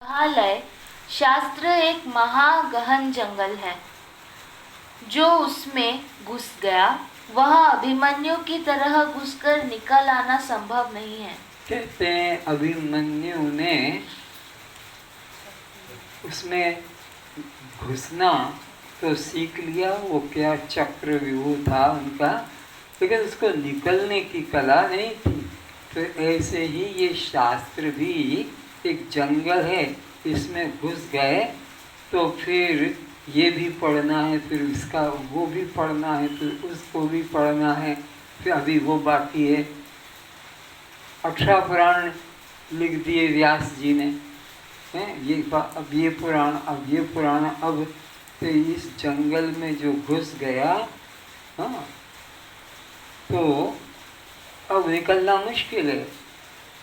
संग्रहालय शास्त्र एक महागहन जंगल है। जो उसमें घुस गया वह अभिमन्यु की तरह घुसकर निकल आना संभव नहीं है। कहते हैं अभिमन्यु ने उसमें घुसना तो सीख लिया, वो क्या चक्रव्यूह था उनका, लेकिन उसको निकलने की कला नहीं थी। तो ऐसे ही ये शास्त्र भी एक जंगल है, इसमें घुस गए तो फिर ये भी पढ़ना है, फिर इसका वो भी पढ़ना है, फिर उसको भी पढ़ना है, फिर अभी वो बाकी है। 18 पुराण लिख दिए व्यास जी ने, हैं ये अब ये पुराण, अब ये पुराण, अब तो इस जंगल में जो घुस गया, हाँ, तो अब निकलना मुश्किल है।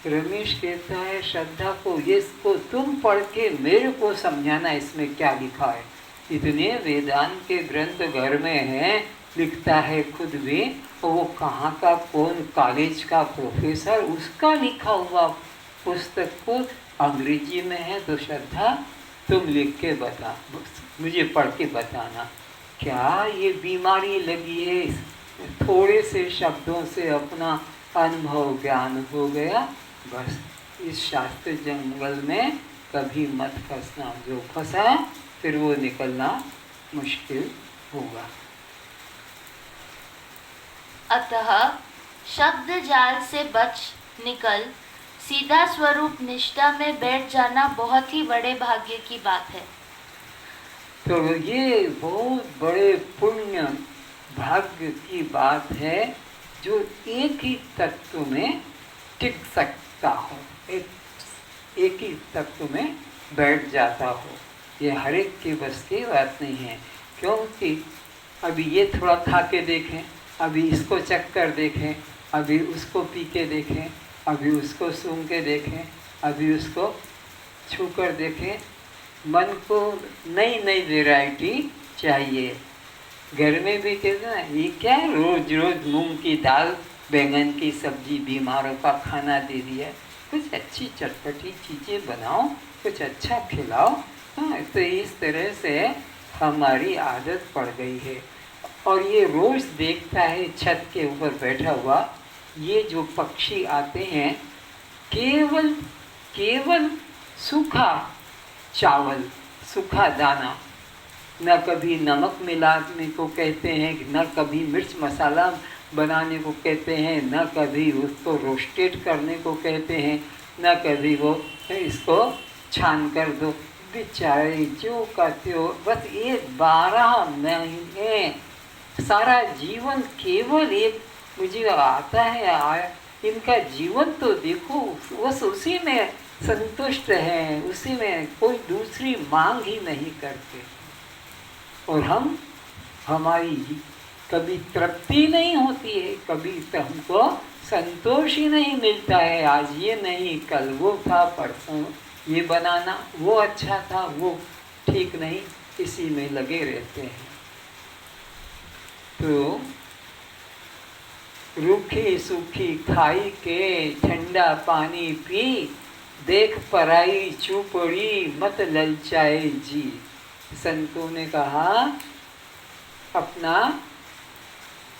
रमेश कहता है श्रद्धा को, ये इसको तुम पढ़ के मेरे को समझाना इसमें क्या लिखा है। इतने वेदांत के ग्रंथ घर में हैं, लिखता है खुद भी, और वो कहाँ का कौन कॉलेज का प्रोफेसर, उसका लिखा हुआ पुस्तक को अंग्रेजी में है। तो श्रद्धा तुम लिख के बता, मुझे पढ़ के बताना क्या ये बीमारी लगी है, थोड़े से शब्दों से अपना अनुभव ज्ञान हो गया, बस इस शास्त्र जंगल में कभी मत फंसना, जो फंसा फिर वो निकलना मुश्किल होगा। अतः शब्द जाल से बच निकल सीधा स्वरूप निष्ठा में बैठ जाना बहुत ही बड़े भाग्य की बात है। तो ये बहुत बड़े पुण्य भाग्य की बात है जो एक ही तत्व में टिक सकता हो, एक ही तत्व में बैठ जाता हो। ये हर एक के बस की बात नहीं है, क्योंकि अभी ये थोड़ा खा के देखें, अभी इसको चख कर देखें, अभी उसको पी के देखें, अभी उसको सूंघ के देखें, अभी उसको छू कर देखें। मन को नई नई वैरायटी चाहिए। घर में भी कहते हैं ये क्या रोज रोज मूंग की दाल बैंगन की सब्जी बीमारों का खाना दे दिया, कुछ अच्छी चटपटी चीज़ें बनाओ, कुछ अच्छा खिलाओ। हाँ, तो इस तरह से हमारी आदत पड़ गई है। और ये रोज़ देखता है छत के ऊपर बैठा हुआ, ये जो पक्षी आते हैं केवल सूखा चावल, सूखा दाना, न कभी नमक मिलाने को कहते हैं, न कभी मिर्च मसाला बनाने को कहते हैं, न कभी उसको रोस्टेड करने को कहते हैं, न कभी वो इसको छान कर दो। बेचारे जो करते हो, बस ये 12 महीने सारा जीवन केवल एक, मुझे आता है इनका जीवन तो देखो, बस उसी में संतुष्ट हैं, उसी में कोई दूसरी मांग ही नहीं करते। और हमारी कभी तृप्ति नहीं होती है, कभी तो हमको संतोष ही नहीं मिलता है। आज ये नहीं, कल वो था, परसों ये बनाना, वो अच्छा था, वो ठीक नहीं, इसी में लगे रहते हैं। तो रूखी सूखी खाई के ठंडा पानी पी, देख पराई चूपड़ी मत ललचाए जी। संतों ने कहा अपना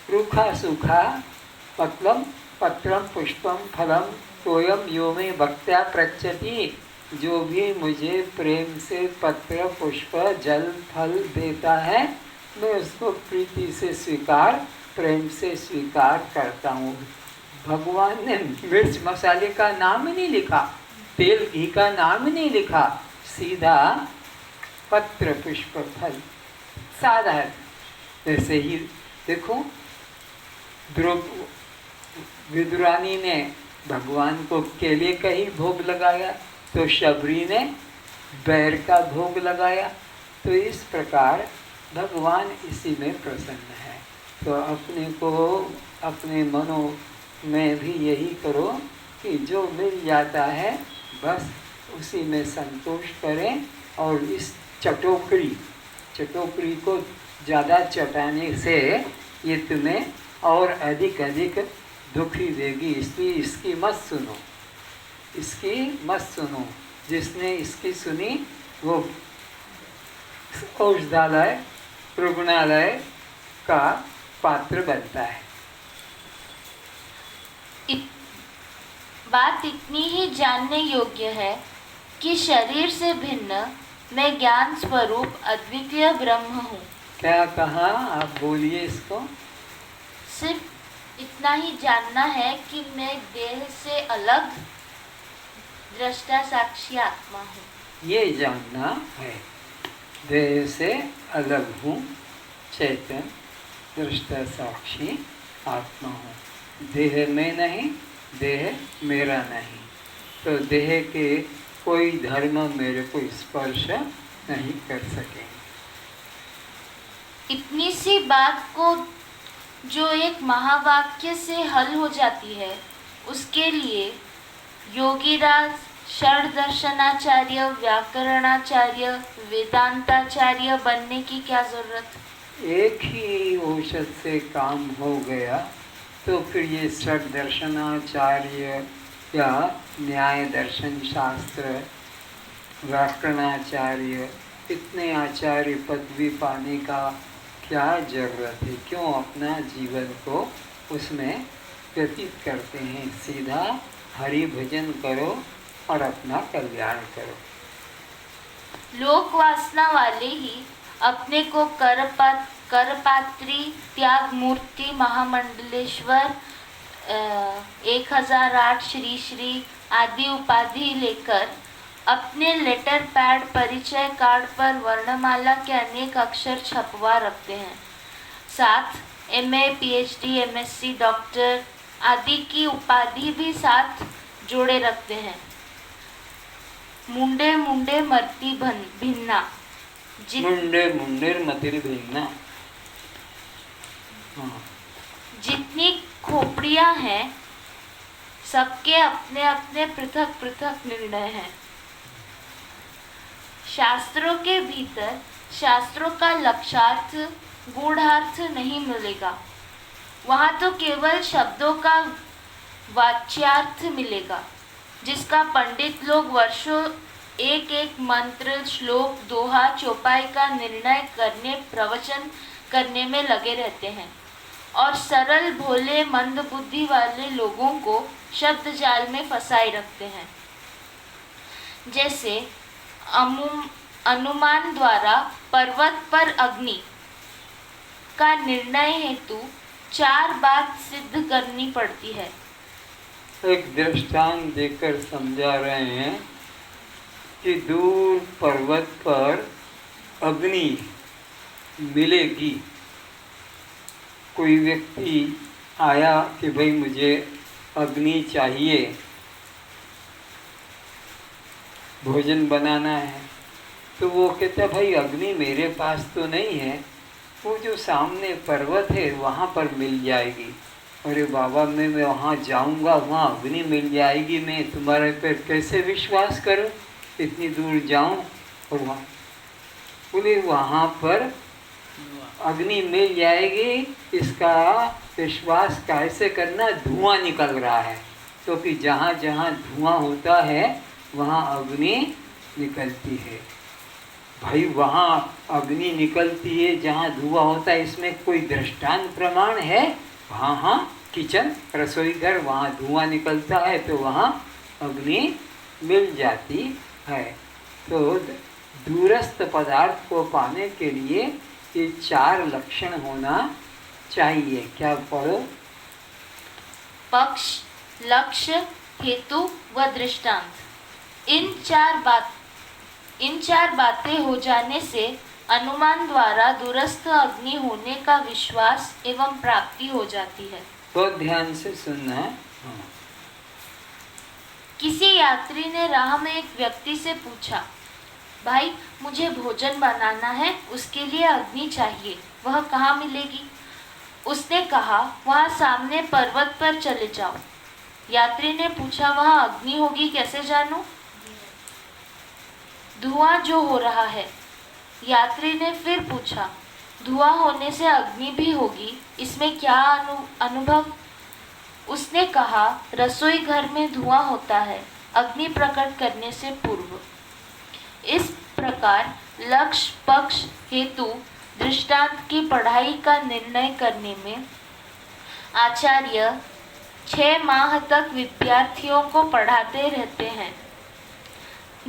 रूखा सूखा, मतलब पत्रम पुष्पम फलम तोयम यो में भक्त्या प्रचति, जो भी मुझे प्रेम से पत्र पुष्प जल फल देता है, मैं उसको प्रीति से स्वीकार, प्रेम से स्वीकार करता हूँ। भगवान ने मिर्च मसाले का नाम ही नहीं लिखा, तेल घी का नाम ही नहीं लिखा, सीधा पत्र पुष्प फल, साधारण। ऐसे ही देखो विदुरानी ने भगवान को केले का ही भोग लगाया, तो शबरी ने बैर का भोग लगाया। तो इस प्रकार भगवान इसी में प्रसन्न है। तो अपने को अपने मनों में भी यही करो कि जो मिल जाता है बस उसी में संतोष करें, और इस चटोकरी को ज़्यादा चटाने से ये तुम्हें और अधिक दुखी देगी, इसलिए इसकी मत सुनो। जिसने इसकी सुनी वो औषधालय रुग्णालय का पात्र बनता है। बात इतनी ही जानने योग्य है कि शरीर से भिन्न मैं ज्ञान स्वरूप अद्वितीय ब्रह्म हूँ। क्या कहा, आप बोलिए इसको। सिर्फ इतना ही जानना है कि मैं देह से अलग दृष्टा साक्षी आत्मा हूँ। ये जानना है, देह से अलग हूँ, चैतन्य दृष्टा साक्षी आत्मा हूँ। देह में नहीं, देह मेरा नहीं, तो देह के कोई धर्म मेरे को स्पर्श नहीं कर सके। इतनी सी बात को जो एक महावाक्य से हल हो जाती है, उसके लिए योगीराज, षड्दर्शनाचार्य, व्याकरणाचार्य, वेदांताचार्य बनने की क्या जरूरत। एक ही औषध से काम हो गया, तो फिर ये षड्दर्शनाचार्य या न्याय दर्शन शास्त्र, व्याकरणाचार्य, इतने आचार्य पदवी पाने का क्या जरूरत है। क्यों अपना जीवन को उसमें व्यतीत करते हैं। सीधा हरि भजन करो और अपना कल्याण करो। लोक वासना वाले ही अपने को करपात्री, त्याग मूर्ति, महामंडलेश्वर, 1008 श्री श्री आदि उपाधि लेकर अपने लेटर पैड, परिचय कार्ड पर वर्णमाला के अनेक अक्षर छपवा रखते हैं। साथ MA, PhD, MSc, डॉक्टर आदि की उपाधि भी साथ जोड़े रखते हैं। मुंडे मुंडे मरती भिन्ना, मुंडे मुंडे मतिर भिन्ना। जितनी खोपड़ियां हैं, सबके अपने अपने पृथक पृथक निर्णय हैं। शास्त्रों के भीतर शास्त्रों का लक्ष्यार्थ, गूढ़ार्थ नहीं मिलेगा। वहाँ तो केवल शब्दों का वाच्यार्थ मिलेगा, जिसका पंडित लोग वर्षों एक एक मंत्र, श्लोक, दोहा, चौपाई का निर्णय करने, प्रवचन करने में लगे रहते हैं और सरल भोले मंद बुद्धि वाले लोगों को शब्द जाल में फंसाए रखते हैं। जैसे अनुमान द्वारा पर्वत पर अग्नि का निर्णय हेतु 4 बात सिद्ध करनी पड़ती है। एक दृष्टांत देकर समझा रहे हैं कि दूर पर्वत पर अग्नि मिलेगी। कोई व्यक्ति आया कि भाई मुझे अग्नि चाहिए, भोजन बनाना है, तो वो कहता भाई अग्नि मेरे पास तो नहीं है, वो जो सामने पर्वत है वहाँ पर मिल जाएगी। अरे बाबा, मैं वहाँ जाऊँगा, वहाँ अग्नि मिल जाएगी, मैं तुम्हारे पर कैसे विश्वास करूँ, इतनी दूर जाऊँ और वहाँ बोले वहाँ पर अग्नि मिल जाएगी, इसका विश्वास कैसे करना। धुआं निकल रहा है, क्योंकि जहाँ जहाँ धुआं होता है वहाँ अग्नि निकलती है। भाई वहाँ अग्नि निकलती है जहाँ धुआं होता है, इसमें कोई दृष्टांत प्रमाण है। हाँ, किचन, रसोई घर, वहाँ धुआं निकलता है तो वहाँ अग्नि मिल जाती है। तो दूरस्थ पदार्थ को पाने के लिए ये 4 लक्षण होना चाहिए। क्या पढ़ो? पक्ष, लक्ष्य, हेतु व दृष्टांत। इन चार बातें हो जाने से अनुमान द्वारा दूरस्थ अग्नि होने का विश्वास एवं प्राप्ति हो जाती है। बहुत ध्यान से सुनना। किसी यात्री ने राह में एक व्यक्ति से पूछा, भाई मुझे भोजन बनाना है, उसके लिए अग्नि चाहिए, वह कहाँ मिलेगी? उसने कहा, वहाँ सामने पर्वत पर चले जाओ। यात्री ने पूछा, वहाँ अग्नि होगी कैसे जानूं? धुआं जो हो रहा है। यात्री ने फिर पूछा, धुआं होने से अग्नि भी होगी, इसमें क्या अनुभव? उसने कहा, रसोई घर में धुआं होता है, अग्नि प्रकट करने से पूर्व। इस प्रकार लक्ष्य पक्ष हेतु दृष्टांत की पढ़ाई का निर्णय करने में आचार्य 6 माह तक विद्यार्थियों को पढ़ाते रहते हैं।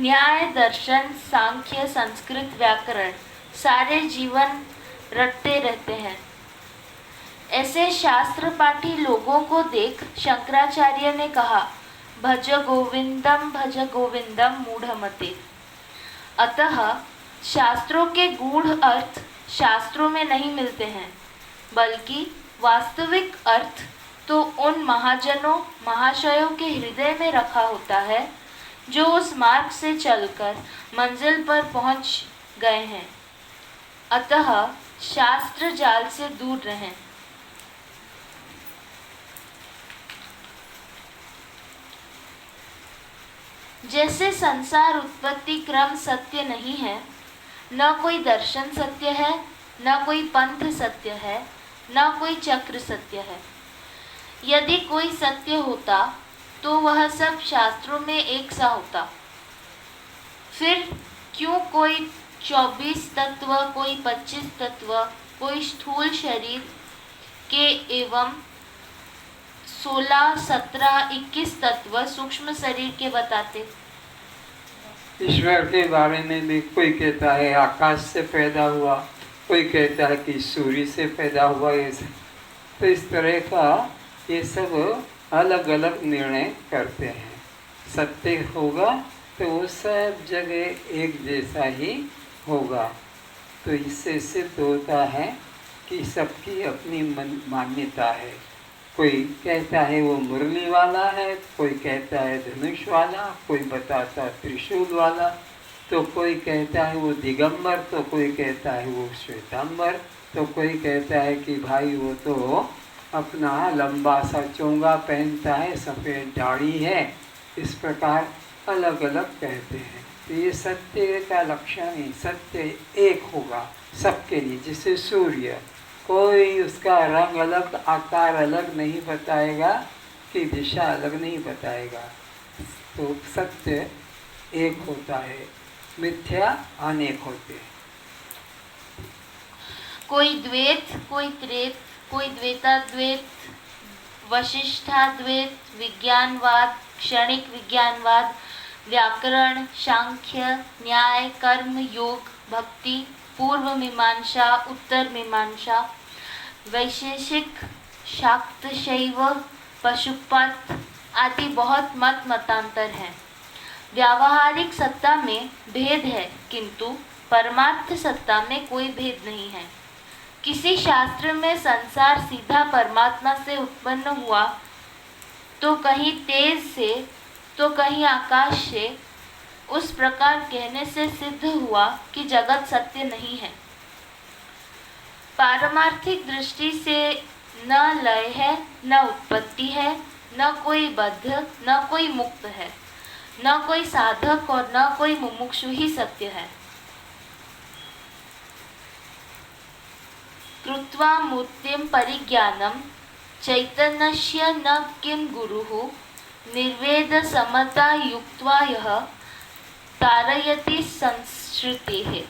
न्याय, दर्शन, सांख्य, संस्कृत, व्याकरण सारे जीवन रटते रहते हैं। ऐसे शास्त्र पाठी लोगों को देख शंकराचार्य ने कहा, भज गोविंदम मूढ़मते। अतः शास्त्रों के गूढ़ अर्थ शास्त्रों में नहीं मिलते हैं, बल्कि वास्तविक अर्थ तो उन महाजनों महाशयों के हृदय में रखा होता है जो उस मार्ग से चलकर मंजिल पर पहुंच गए हैं। अतः शास्त्र जाल से दूर रहें। जैसे संसार उत्पत्ति क्रम सत्य नहीं है, न कोई दर्शन सत्य है, न कोई पंथ सत्य है, न कोई चक्र सत्य है। यदि कोई सत्य होता तो वह सब शास्त्रों में एक सा होता। फिर क्यों कोई 24 तत्व, कोई 25 तत्व, कोई स्थूल शरीर के एवं 16, 17, 21 तत्व सूक्ष्म शरीर के बताते। ईश्वर के बारे में भी कोई कहता है आकाश से पैदा हुआ, कोई कहता है कि सूर्य से पैदा हुआ। ऐसे तो इस तरह का ये सब अलग अलग निर्णय करते हैं। सत्य होगा तो वो सब जगह एक जैसा ही होगा। तो इससे सिद्ध होता है कि सबकी अपनी मान्यता है। कोई कहता है वो मुरली वाला है, कोई कहता है धनुष वाला, कोई बताता है त्रिशूल वाला, तो कोई कहता है वो दिगंबर, तो कोई कहता है वो श्वेतांबर, तो कोई कहता है कि भाई वो तो अपना लंबा सा चोंगा पहनता है, सफ़ेद दाढ़ी है। इस प्रकार अलग अलग कहते हैं। तो ये सत्य का लक्षण नहीं, सत्य एक होगा सबके लिए। जैसे सूर्य, कोई उसका रंग अलग, आकार अलग नहीं बताएगा, कि दिशा अलग नहीं बताएगा। तो सत्य एक होता है, मिथ्या अनेक होते हैं। कोई द्वैत, कोई त्रेत, कोई द्वैताद्वैत, वशिष्ठाद्वैत, विज्ञानवाद, क्षणिक विज्ञानवाद, व्याकरण, सांख्य, न्याय, कर्म, योग, भक्ति, पूर्व मीमांसा, उत्तर मीमांसा, वैशेषिक, शाक्त शैव, पशुपत आदि बहुत मत मतांतर हैं। व्यावहारिक सत्ता में भेद है, किंतु परमार्थ सत्ता में कोई भेद नहीं है। किसी शास्त्र में संसार सीधा परमात्मा से उत्पन्न हुआ, तो कहीं तेज से, तो कहीं आकाश से। उस प्रकार कहने से सिद्ध हुआ कि जगत सत्य नहीं है। पारमार्थिक दृष्टि से न लय है, न उत्पत्ति है, न कोई बद्ध, न कोई मुक्त है, न कोई साधक और न कोई मुमुक्षु ही सत्य है। कृत्वा मूर्तिं परिज्ञानं चैतन्यस्य न किं गुरुः निर्वेद समता युक्त्वा यः तारयति संश्रुतेः।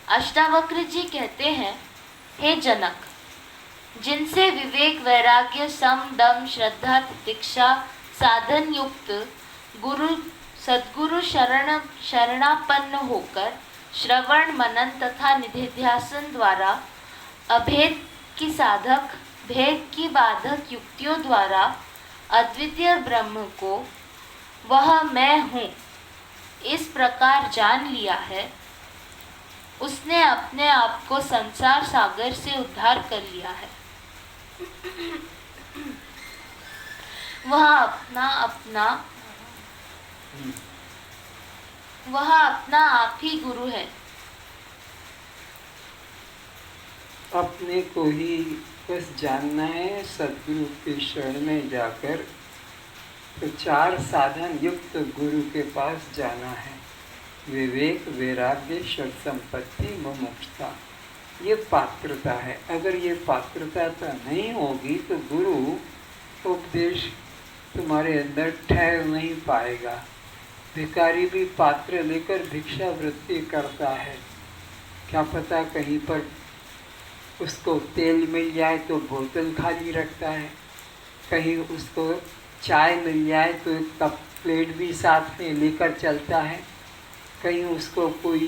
अष्टावक्र जी कहते हैं, हे जनक, जिनसे विवेक, वैराग्य, सम, दम, श्रद्धा, तितिक्षा साधन युक्त गुरु सद्गुरु शरणापन्न होकर श्रवण, मनन तथा निधिध्यासन द्वारा अभेद की साधक, भेद की बाधक युक्तियों द्वारा अद्वितीय ब्रह्म को वह मैं हूँ इस प्रकार जान लिया है, उसने अपने आप को संसार सागर से उद्धार कर लिया है। वह अपना आप ही गुरु है। अपने को ही बस जानना है, सद्गुरु की शरण में जाकर। तो 4 साधन युक्त गुरु के पास जाना है। विवेक, वैराग्य, षड संपत्ति, मुमुक्षुता, ये पात्रता है। अगर ये पात्रता तो नहीं होगी तो गुरु उपदेश तुम्हारे अंदर ठहर नहीं पाएगा। भिखारी भी पात्र लेकर भिक्षा वृत्ति करता है, क्या पता कहीं पर उसको तेल मिल जाए तो बोतल खाली रखता है, कहीं उसको चाय मिल जाए तो एक कप प्लेट भी साथ में लेकर चलता है, कहीं उसको कोई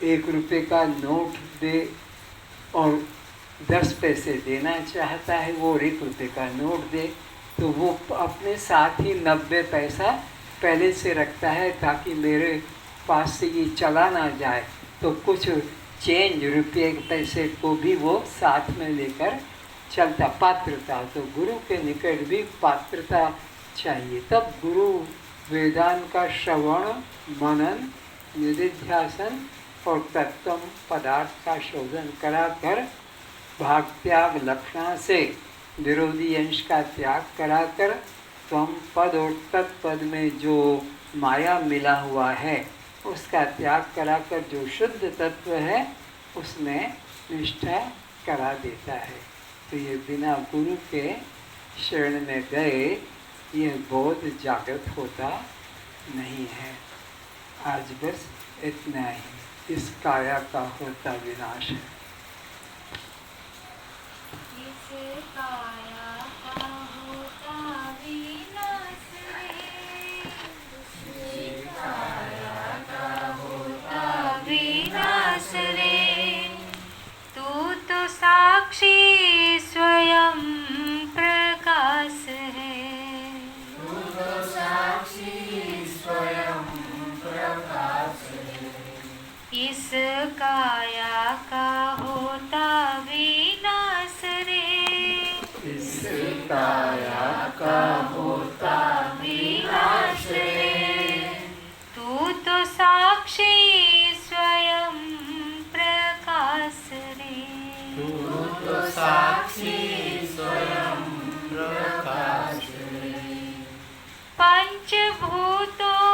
1 रुपये का नोट दे और 10 पैसे देना चाहता है, वो 1 रुपये का नोट दे तो वो अपने साथ ही 90 पैसा पहले से रखता है ताकि मेरे पास से ये चला ना जाए, तो कुछ चेंज रुपये पैसे को भी वो साथ में लेकर चलता। पात्रता, तो गुरु के निकट भी पात्रता चाहिए, तब गुरु वेदांत का श्रवण मनन निधिध्यासन और तत्व पदार्थ का शोधन कराकर भाग त्याग लक्षण से विरोधी अंश का त्याग कराकर त्वम पद और तत्पद में जो माया मिला हुआ है उसका त्याग कराकर जो शुद्ध तत्व है उसमें निष्ठा करा देता है। तो ये बिना गुरु के शरण में गए ये बोध जागृत होता नहीं है। आज बस इतना ही, इस काया का होता विनाश है। इस काया का होता विनाश रे, इस काया का होता विनाश रे, तू तो साक्षी स्वयं प्रकाश है, तू तो साक्षी स्वयं प्रकाश है, इस काया का होता विनाश रे, इस काया का होता विनाश रे, तू तो साक्षी स्वयं प्रकाश रे, तू तो साक्षी स्वयं प्रकाश रे, पंचभूतों